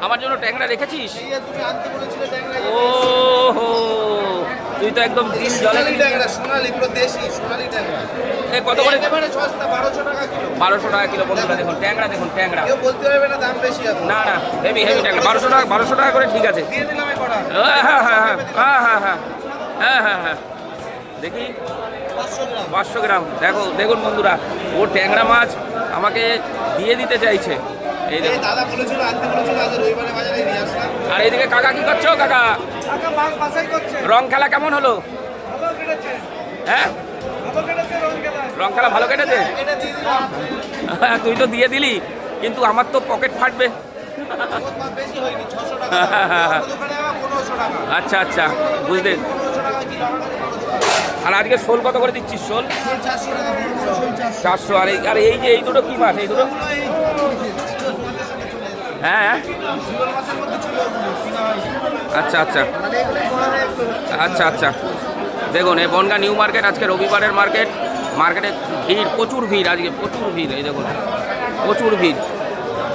আমার জন্য ট্যাংরা রেখেছিস? ও হো, তুই তো একদম দিন জলে কত করে? 1200 টাকা কিলো। বন্ধুরা দেখুন ট্যাংরা, দেখুন ট্যাংরা না না হেভি হেভি ট্যাংরা। 1200 টাকা করে, ঠিক আছে। হ্যাঁ হ্যাঁ হ্যাঁ হ্যাঁ হ্যাঁ হ্যাঁ হ্যাঁ হ্যাঁ হ্যাঁ দেখি 500 গ্রাম। দেখো দেখুন বন্ধুরা, ও ট্যাংরা মাছ আমাকে দিয়ে দিতে চাইছে। এই দেখুন, আর এইদিকে কাকা কি করছো? কাকা রং খেলা কেমন হলো? হ্যাঁ রং খেলা ভালো কেটেছে। তুই তো দিয়ে দিলি, কিন্তু আমার তো পকেট ফাটবে। আচ্ছা আচ্ছা বুঝলেন। আর আজকে শোল কত করে দিচ্ছিস? শোল 400। আর এই যে এই দুটো কি মাছ? এই দুটো হ্যাঁ আচ্ছা আচ্ছা আচ্ছা আচ্ছা দেখুন এই বনগাঁ নিউ মার্কেট, আজকে রবিবারের মার্কেট। মার্কেটে ভিড়, প্রচুর ভিড়, আজকে প্রচুর ভিড়। এই দেখুন প্রচুর ভিড়।